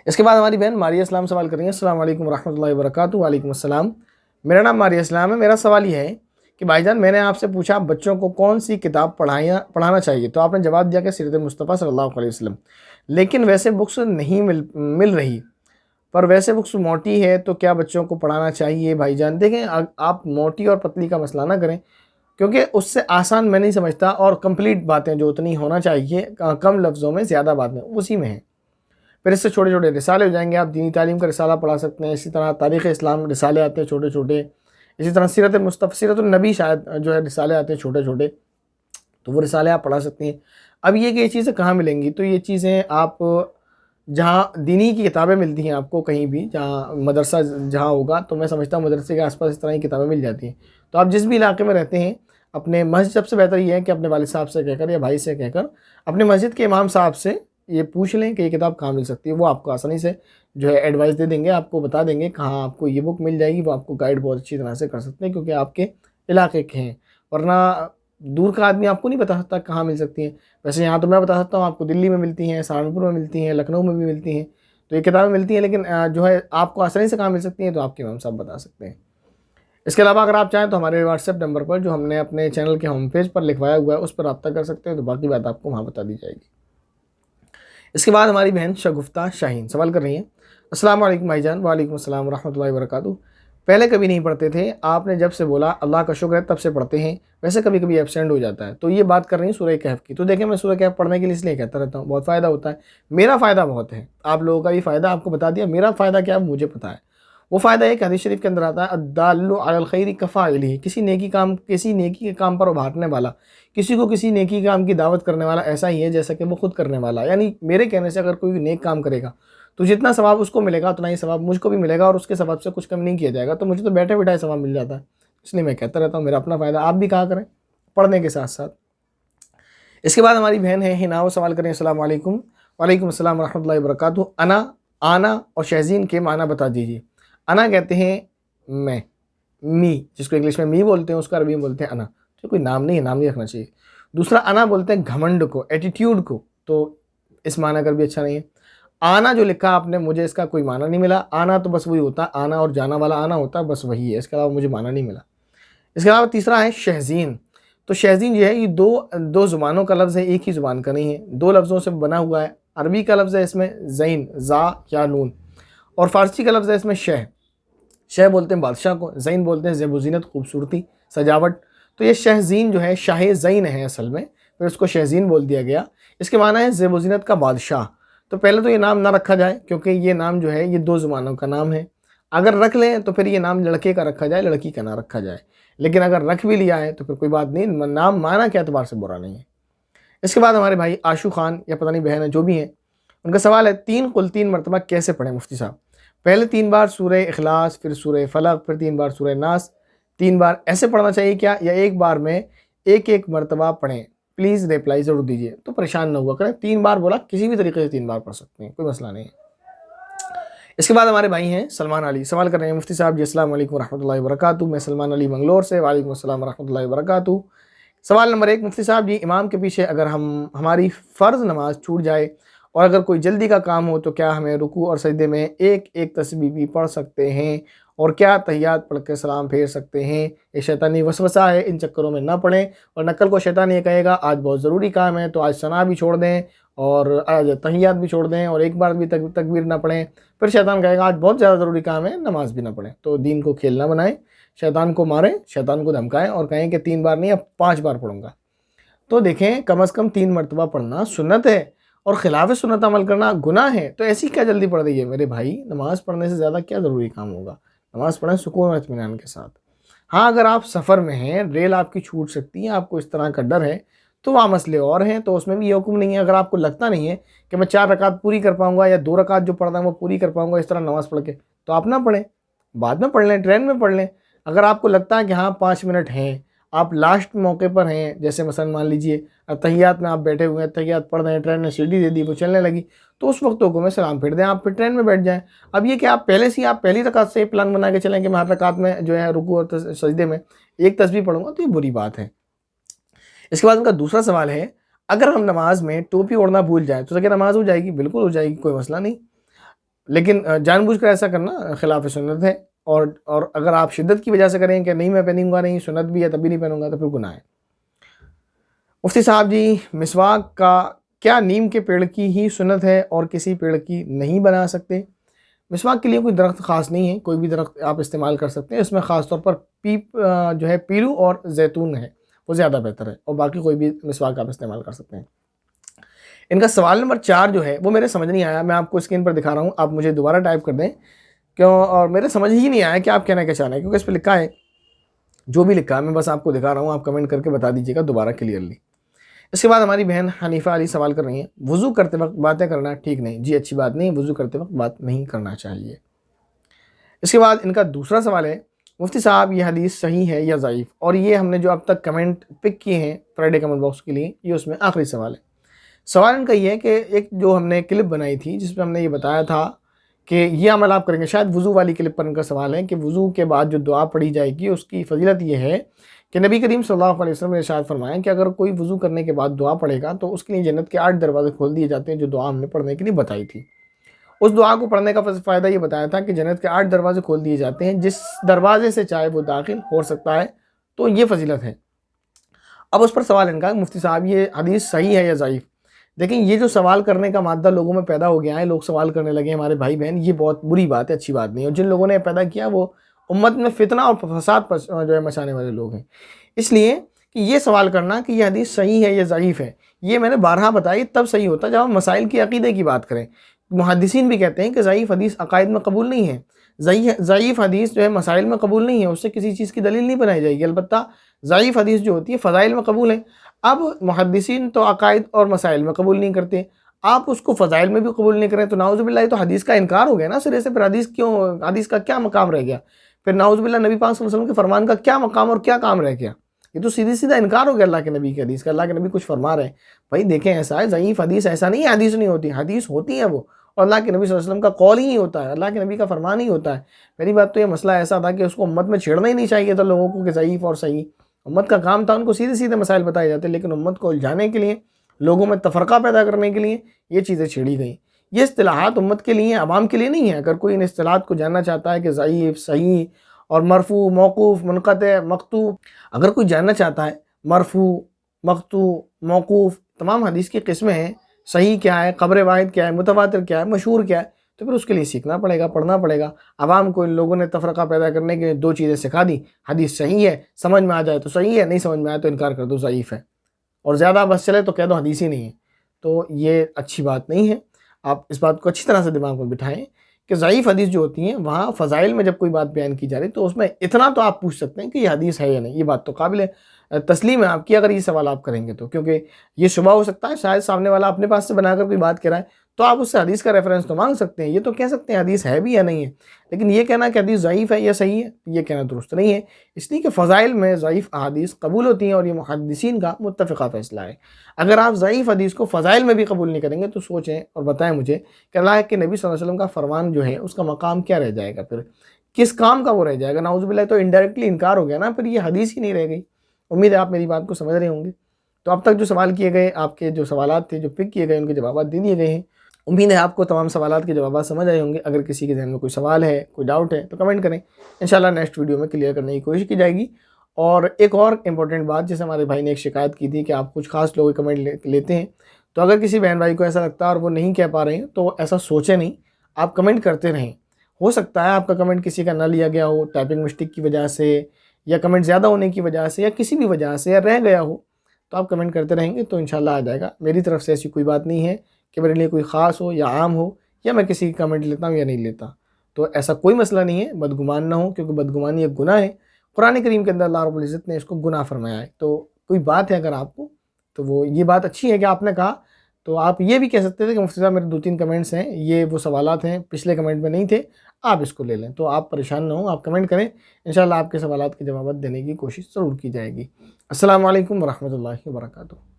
اس کے بعد ہماری بہن ماریہ اسلام سوال کر رہی ہیں، السلام علیکم ورحمۃ اللہ وبرکاتہ۔ وعلیکم السلام، میرا نام ماریہ اسلام ہے۔ میرا سوال یہ ہے کہ بھائی جان، میں نے آپ سے پوچھا بچوں کو کون سی کتاب پڑھانا چاہیے، تو آپ نے جواب دیا کہ سیرت مصطفیٰ صلی اللہ علیہ وسلم، لیکن ویسے بکس نہیں مل رہی، پر ویسے بکس موٹی ہے تو کیا بچوں کو پڑھانا چاہیے؟ بھائی جان دیکھیں، آپ موٹی اور پتلی کا مسئلہ نہ کریں، کیونکہ اس سے آسان میں نہیں سمجھتا، اور کمپلیٹ باتیں جو اتنی ہونا چاہیے کم لفظوں میں زیادہ باتیں اسی میں ہیں۔ پھر اس سے چھوٹے چھوٹے رسالے ہو جائیں گے، آپ دینی تعلیم کا رسالہ پڑھا سکتے ہیں، اسی طرح تاریخ اسلام رسالے آتے ہیں چھوٹے چھوٹے، اسی طرح سیرت مصطفیٰ، سیرت النبی شاید جو ہے رسالے آتے ہیں چھوٹے چھوٹے، تو وہ رسالے آپ پڑھا سکتے ہیں۔ اب یہ کہ یہ چیزیں کہاں ملیں گی، تو یہ چیزیں آپ جہاں دینی کی کتابیں ملتی ہیں آپ کو، کہیں بھی جہاں مدرسہ جہاں ہوگا، تو میں سمجھتا ہوں مدرسے کے آس پاس اس طرح کی کتابیں مل جاتی ہیں۔ تو آپ جس بھی علاقے میں رہتے ہیں، اپنے مسجد، سب سے بہتر یہ ہے کہ اپنے والد صاحب سے کہہ کر یا بھائی سے کہہ کر اپنے مسجد کے امام صاحب سے یہ پوچھ لیں کہ یہ کتاب کہاں مل سکتی ہے۔ وہ آپ کو آسانی سے جو ہے ایڈوائس دے دیں گے، آپ کو بتا دیں گے کہاں آپ کو یہ بک مل جائے گی، وہ آپ کو گائیڈ بہت اچھی طرح سے کر سکتے ہیں، کیونکہ آپ کے علاقے کے ہیں، ورنہ دور کا آدمی آپ کو نہیں بتا سکتا کہاں مل سکتی ہیں۔ ویسے یہاں تو میں بتا سکتا ہوں، آپ کو دلی میں ملتی ہیں، سہارنپور میں ملتی ہیں، لکھنؤ میں بھی ملتی ہیں، تو یہ کتابیں ملتی ہیں، لیکن جو ہے آپ کو آسانی سے کہاں مل سکتی ہیں تو آپ کے امام صاحب بتا سکتے ہیں۔ اس کے علاوہ اگر آپ چاہیں تو ہمارے واٹس ایپ نمبر پر جو ہم نے اپنے چینل کے ہوم پیج پر لکھوایا ہوا ہے، اس پر رابطہ کر سکتے ہیں، تو باقی بات آپ کو وہاں بتا دی جائے گی۔ اس کے بعد ہماری بہن شگفتہ شاہین سوال کر رہی ہیں، السلام علیکم بھائی جان۔ وعلیکم السلام ورحمۃ اللہ وبرکاتہ۔ پہلے کبھی نہیں پڑھتے تھے، آپ نے جب سے بولا اللہ کا شکر ہے تب سے پڑھتے ہیں، ویسے کبھی کبھی ایبسینٹ ہو جاتا ہے، تو یہ بات کر رہی ہیں سورہ کہف کی۔ تو دیکھیں، میں سورہ کہف پڑھنے کے لیے اس لیے کہتا رہتا ہوں، بہت فائدہ ہوتا ہے، میرا فائدہ بہت ہے، آپ لوگوں کا بھی فائدہ آپ کو بتا دیا، میرا فائدہ کیا مجھے پتہ ہے۔ وہ فائدہ ہے کہ حدیث شریف کے اندر آتا ہے الدال علی الخیر کفاعلہ، کسی نیکی کے کام پر ابھارنے والا، کسی کو کسی نیکی کام کی دعوت کرنے والا ایسا ہی ہے جیسا کہ وہ خود کرنے والا۔ یعنی میرے کہنے سے اگر کوئی نیک کام کرے گا تو جتنا ثواب اس کو ملے گا اتنا ہی ثواب مجھ کو بھی ملے گا، اور اس کے ثواب سے کچھ کم نہیں کیا جائے گا، تو مجھے تو بیٹھے بیٹھائے ثواب مل جاتا ہے، اس لیے میں کہتا رہتا ہوں، میرا اپنا فائدہ آپ بھی کہا کریں پڑھنے کے ساتھ ساتھ۔ اس کے بعد ہماری بہن ہے ہنا، وہ سوال کریں، السلام علیکم۔ وعلیکم السلام ورحمۃ اللہ وبرکاتہ۔ آنا اور شہزین کے معنی بتا دیجیے۔ انا کہتے ہیں میں، می، جس کو انگلش میں می بولتے ہیں، اس کو عربی میں بولتے ہیں انا، تو کوئی نام نہیں ہے، نام نہیں رکھنا چاہیے۔ دوسرا انا بولتے ہیں گھمنڈ کو، ایٹیٹیوڈ کو، تو اس معنی کر بھی اچھا نہیں ہے۔ آنا جو لکھا آپ نے، مجھے اس کا کوئی معنی نہیں ملا۔ آنا تو بس وہی ہوتا ہے، آنا اور جانا والا آنا ہوتا ہے، بس وہی ہے، اس کے علاوہ مجھے معنی نہیں ملا۔ اس کے علاوہ تیسرا ہے شہزین، تو شہزین جو ہے یہ دو زبانوں کا لفظ ہے، ایک ہی زبان کا نہیں ہے، دو لفظوں سے بنا ہوا ہے۔ عربی کا لفظ ہے اس میں زین، زا یا نون، اور فارسی کا لفظ ہے اس میں شہ بولتے ہیں بادشاہ کو، زین بولتے ہیں زیب و زینت، خوبصورتی، سجاوٹ، تو یہ شہزین جو ہے شاہ زین ہے اصل میں، پھر اس کو شہزین بول دیا گیا۔ اس کے معنی ہے زیب و زینت کا بادشاہ۔ تو پہلے تو یہ نام نہ رکھا جائے، کیونکہ یہ نام جو ہے یہ دو زبانوں کا نام ہے، اگر رکھ لیں تو پھر یہ نام لڑکے کا رکھا جائے، لڑکی کا نہ رکھا جائے، لیکن اگر رکھ بھی لیا ہے تو پھر کوئی بات نہیں، نام معنی کے اعتبار سے برا نہیں ہے۔ اس کے بعد ہمارے بھائی آشو خان یا پتہ نہیں بہن ہے جو بھی ہیں، ان کا سوال ہے 3 مرتبہ کیسے پڑھیں مفتی صاحب؟ پہلے 3 بار سورہ اخلاص، پھر سورہ فلق، پھر 3 بار سورہ ناس، 3 بار ایسے پڑھنا چاہیے کیا، یا ایک بار میں ایک مرتبہ پڑھیں؟ پلیز ریپلائی ضرور دیجیے، تو پریشان نہ ہوا کریں، 3 بار بولا، کسی بھی طریقے سے 3 بار پڑھ سکتے ہیں، کوئی مسئلہ نہیں ہے۔ اس کے بعد ہمارے بھائی ہیں سلمان علی، سوال کر رہے ہیں، مفتی صاحب جی السلام علیکم ورحمۃ اللہ وبرکاتہ، میں سلمان علی منگلور سے، وعلیکم السلام ورحمۃ اللہ وبرکاتہ۔ سوال نمبر 1، مفتی صاحب جی امام کے پیچھے اگر ہماری فرض نماز چھوٹ جائے اور اگر کوئی جلدی کا کام ہو تو کیا ہمیں رکوع اور سجدے میں ایک تسبیح بھی پڑھ سکتے ہیں، اور کیا تحیات پڑھ کے سلام پھیر سکتے ہیں؟ یہ شیطانی وسوسہ ہے، ان چکروں میں نہ پڑھیں، اور نقل کو شیطان یہ کہے گا آج بہت ضروری کام ہے تو آج ثنا بھی چھوڑ دیں اور آج تحیات بھی چھوڑ دیں اور ایک بار بھی تکبیر نہ پڑھیں، پھر شیطان کہے گا آج بہت زیادہ ضروری کام ہے نماز بھی نہ پڑھیں۔ تو دین کو کھیل نہ بنائیں، شیطان کو ماریں، شیطان کو دھمکائیں اور کہیں کہ 3 بار نہیں اب 5 بار پڑھوں گا۔ تو دیکھیں، کم از کم 3 مرتبہ پڑھنا سنت ہے، اور خلاف سنت عمل کرنا گناہ ہے، تو ایسی کیا جلدی پڑھ رہی ہے میرے بھائی؟ نماز پڑھنے سے زیادہ کیا ضروری کام ہوگا؟ نماز پڑھیں سکون و اطمینان کے ساتھ۔ ہاں اگر آپ سفر میں ہیں، ریل آپ کی چھوٹ سکتی ہے، آپ کو اس طرح کا ڈر ہے، تو وہاں مسئلے اور ہیں، تو اس میں بھی یہ حکم نہیں ہے، اگر آپ کو لگتا نہیں ہے کہ میں 4 رکعت پوری کر پاؤں گا یا 2 رکعت جو پڑھتا ہوں وہ پوری کر پاؤں گا اس طرح نماز پڑھ کے، تو آپ نہ پڑھیں، بعد میں پڑھ لیں، ٹرین میں پڑھ لیں۔ اگر آپ کو لگتا ہے کہ ہاں 5 منٹ ہیں، آپ لاسٹ موقع پر ہیں، جیسے مثلا مان لیجئے تحیات میں آپ بیٹھے ہوئے ہیں، تحیات پڑھ رہے ہیں، ٹرین نے سیڑھی دے دی، وہ چلنے لگی، تو اس وقت حکم ہے سلام پھیر دیں، آپ پھر ٹرین میں بیٹھ جائیں۔ اب یہ کہ آپ پہلے سے آپ پہلی رکعت سے پلان بنا کے چلیں کہ میں ہر رکعت میں جو ہے رکوع اور سجدے میں ایک تسبیح پڑھوں گا، تو یہ بری بات ہے۔ اس کے بعد ان کا دوسرا سوال ہے، اگر ہم نماز میں ٹوپی اوڑھنا بھول جائیں تو کیا نماز ہو جائے گی؟ بالکل ہو جائے گی، کوئی مسئلہ نہیں۔ لیکن جان بوجھ کر ایسا کرنا خلاف سنت ہے، اور اگر آپ شدت کی وجہ سے کریں کہ نہیں میں پہنوں گا، نہیں سنت بھی ہے تب بھی نہیں پہنوں گا، تو پھر گناہ ہے۔ مفتی صاحب جی، مسواک کا کیا نیم کے پیڑ کی ہی سنت ہے اور کسی پیڑ کی نہیں بنا سکتے؟ مسواک کے لیے کوئی درخت خاص نہیں ہے، کوئی بھی درخت آپ استعمال کر سکتے ہیں، اس میں خاص طور پر جو ہے پیلو اور زیتون ہے، وہ زیادہ بہتر ہے، اور باقی کوئی بھی مسواک آپ استعمال کر سکتے ہیں۔ ان کا سوال نمبر 4 جو ہے وہ میرے سمجھ نہیں آیا، میں آپ کو اسکرین پر دکھا رہا ہوں، آپ مجھے دوبارہ ٹائپ کر دیں کیوں، اور میرے سمجھ ہی نہیں آیا کہ آپ کہنا کیا چاہ رہے ہیں، کیونکہ اس پہ لکھا ہے، جو بھی لکھا ہے میں بس آپ کو دکھا رہا ہوں، آپ کمنٹ کر کے بتا دیجیے گا دوبارہ کلیئرلی۔ اس کے بعد ہماری بہن حنیفہ علی سوال کر رہی ہیں، وضو کرتے وقت باتیں کرنا ٹھیک نہیں؟ جی اچھی بات نہیں، وضو کرتے وقت بات نہیں کرنا چاہیے۔ اس کے بعد ان کا دوسرا سوال ہے، مفتی صاحب یہ حدیث صحیح ہے یا ضعیف؟ اور یہ ہم نے جو اب تک کمنٹ پک کیے ہیں فرائیڈے کمنٹ باکس کے لیے، یہ اس میں آخری سوال ہے۔ سوال ان کا یہ ہے کہ ایک جو ہم نے کلپ بنائی تھی جس میں ہم نے یہ بتایا تھا کہ یہ عمل آپ کریں گے، شاید وضو والی کلپ پر ان کا سوال ہے کہ وضو کے بعد جو دعا پڑھی جائے گی اس کی فضیلت یہ ہے کہ نبی کریم صلی اللہ علیہ وسلم نے ارشاد فرمایا کہ اگر کوئی وضو کرنے کے بعد دعا پڑھے گا تو اس کے لیے جنت کے 8 دروازے کھول دیے جاتے ہیں، جو دعا ہم نے پڑھنے کے لیے بتائی تھی۔ اس دعا کو پڑھنے کا فائدہ یہ بتایا تھا کہ جنت کے 8 دروازے کھول دیے جاتے ہیں، جس دروازے سے چاہے وہ داخل ہو سکتا ہے، تو یہ فضیلت ہے۔ اب اس پر سوال ان کا، مفتی صاحب یہ حدیث صحیح ہے یا ضعیف؟ دیکھیں یہ جو سوال کرنے کا مادہ لوگوں میں پیدا ہو گیا ہے، لوگ سوال کرنے لگے ہیں ہمارے بھائی بہن، یہ بہت بری بات ہے، اچھی بات نہیں ہے، اور جن لوگوں نے پیدا کیا وہ امت میں فتنہ اور فساد جو ہے مچانے والے لوگ ہیں۔ اس لیے کہ یہ سوال کرنا کہ یہ حدیث صحیح ہے یا ضعیف ہے، یہ میں نے بارہا بتائی، تب صحیح ہوتا جب ہم مسائل کی عقیدے کی بات کریں۔ محدثین بھی کہتے ہیں کہ ضعیف حدیث عقائد میں قبول نہیں ہے، ضعیف حدیث جو ہے مسائل میں قبول نہیں ہے، اس سے کسی چیز کی دلیل نہیں بنائی جائے گی، البتہ ضعیف حدیث جو ہوتی ہے فضائل میں قبول ہے۔ اب محدثین تو عقائد اور مسائل میں قبول نہیں کرتے، آپ اس کو فضائل میں بھی قبول نہیں کریں تو نعوذ باللہ تو حدیث کا انکار ہو گیا نا سرے سے، پھر حدیث کا کیا مقام رہ گیا؟ پھر نعوذ باللہ نبی پاک صلی اللہ علیہ وسلم کے فرمان کا کیا مقام اور کیا کام رہ گیا؟ یہ تو سیدھا انکار ہو گیا اللہ کے نبی کی حدیث کا۔ اللہ کے نبی کچھ فرما رہے ہیں، بھائی دیکھیں ایسا ہے، ضعیف حدیث ایسا نہیں ہے حدیث نہیں ہوتی، حدیث ہوتی ہے وہ، اور اللہ کے نبی صلی اللہ علیہ وسلم کا قول ہی ہوتا ہے، اللہ کے نبی کا فرمان ہی ہوتا ہے۔ پہلی بات تو یہ مسئلہ ایسا تھا کہ اس کو امت میں چھیڑنا ہی نہیں چاہیے تھا لوگوں کو کہ ضعیف اور صحیح، امت کا کام تھا ان کو سیدھے مسائل بتائے جاتے، لیکن امت کو الجھانے کے لیے، لوگوں میں تفرقہ پیدا کرنے کے لیے یہ چیزیں چھیڑی گئیں۔ یہ اصطلاحات امت کے لیے، عوام کے لیے نہیں ہے۔ اگر کوئی ان اصطلاحات کو جاننا چاہتا ہے کہ ضعیف، صحیح اور مرفوع، موقوف، منقطع، مقطوع، اگر کوئی جاننا چاہتا ہے مرفوع، مقطوع، موقوف تمام حدیث کی قسمیں ہیں، صحیح کیا ہے، خبر واحد کیا ہے، متواتر کیا ہے، مشہور کیا ہے، تو پھر اس کے لیے سیکھنا پڑے گا، پڑھنا پڑے گا۔ عوام کو ان لوگوں نے تفرقہ پیدا کرنے کے لیے 2 چیزیں سکھا دی، حدیث صحیح ہے، سمجھ میں آ جائے تو صحیح ہے، نہیں سمجھ میں آئے تو انکار کر دو ضعیف ہے، اور زیادہ بس چلے تو کہہ دو حدیث ہی نہیں ہے۔ تو یہ اچھی بات نہیں ہے، آپ اس بات کو اچھی طرح سے دماغ میں بٹھائیں کہ ضعیف حدیث جو ہوتی ہیں وہاں فضائل میں جب کوئی بات بیان کی جا رہی تو اس میں اتنا تو آپ پوچھ سکتے ہیں کہ یہ حدیث ہے یا نہیں، یہ بات تو قابل تسلیم ہے آپ کی اگر یہ سوال آپ کریں گے تو، کیونکہ یہ شبہ ہو سکتا ہے شاید سامنے والا اپنے پاس سے بنا کر کوئی بات کہہ رہا ہے، تو آپ اس سے حدیث کا ریفرنس تو مانگ سکتے ہیں، یہ تو کہہ سکتے ہیں حدیث ہے بھی یا نہیں ہے، لیکن یہ کہنا کہ حدیث ضعیف ہے یا صحیح ہے یہ کہنا درست نہیں ہے، اس لیے کہ فضائل میں ضعیف احادیث قبول ہوتی ہیں اور یہ محدثین کا متفقہ فیصلہ ہے۔ اگر آپ ضعیف حدیث کو فضائل میں بھی قبول نہیں کریں گے تو سوچیں اور بتائیں مجھے کہ اللہ کے نبی صلی اللہ علیہ وسلم کا فرمان جو ہے اس کا مقام کیا رہ جائے گا، پھر کس کام کا وہ رہ جائے گا؟ نعوذ باللہ تو انڈائریکٹلی انکار ہو گیا نا، پھر یہ حدیث ہی نہیں رہ گئی۔ امید ہے آپ میری بات کو سمجھ رہے ہوں گے۔ تو اب تک جو سوال کیے گئے، آپ کے جو سوالات تھے جو پک کیے گئے، ان کے جوابات دے دیے گئے ہیں۔ امید ہے آپ کو تمام سوالات کے جوابات سمجھ آئے ہوں گے۔ اگر کسی کے ذہن میں کوئی سوال ہے، کوئی ڈاؤٹ ہے تو کمنٹ کریں، انشاءاللہ نیکسٹ ویڈیو میں کلیئر کرنے کی کوشش کی جائے گی۔ اور ایک اور امپورٹنٹ بات، جیسے ہمارے بھائی نے ایک شکایت کی تھی کہ آپ کچھ خاص لوگ کمنٹ لیتے ہیں، تو اگر کسی بہن بھائی کو ایسا لگتا ہے اور وہ نہیں کہہ پا رہے ہیں تو ایسا سوچیں نہیں، آپ کمنٹ کرتے رہیں۔ ہو سکتا ہے آپ کا کمنٹ کسی کا نہ لیا گیا ہو، ٹائپنگ مسٹیک کی وجہ سے یا کمنٹ زیادہ ہونے کی وجہ سے یا کسی بھی وجہ سے یا رہ گیا ہو، تو آپ کمنٹ کرتے رہیں گے تو انشاءاللہ آ جائے گا۔ میری طرف سے ایسی کوئی بات نہیں ہے کہ میرے لیے کوئی خاص ہو یا عام ہو، یا میں کسی کی کمنٹ لیتا ہوں یا نہیں لیتا، تو ایسا کوئی مسئلہ نہیں ہے، بدگمان نہ ہو، کیونکہ بدگمانی ایک گناہ ہے۔ قرآن کریم کے اندر اللہ رب العزت نے اس کو گناہ فرمایا ہے۔ تو کوئی بات ہے اگر آپ کو، تو وہ یہ بات اچھی ہے کہ آپ نے کہا، تو آپ یہ بھی کہہ سکتے تھے کہ مفتی صاحب میرے 2-3 کمنٹس ہیں، یہ وہ سوالات ہیں پچھلے کمنٹ میں نہیں تھے، آپ اس کو لے لیں۔ تو آپ پریشان نہ ہوں، آپ کمنٹ کریں، انشاءاللہ آپ کے سوالات کے جوابات دینے کی کوشش ضرور کی جائے گی۔ السلام علیکم ورحمۃ اللہ وبرکاتہ۔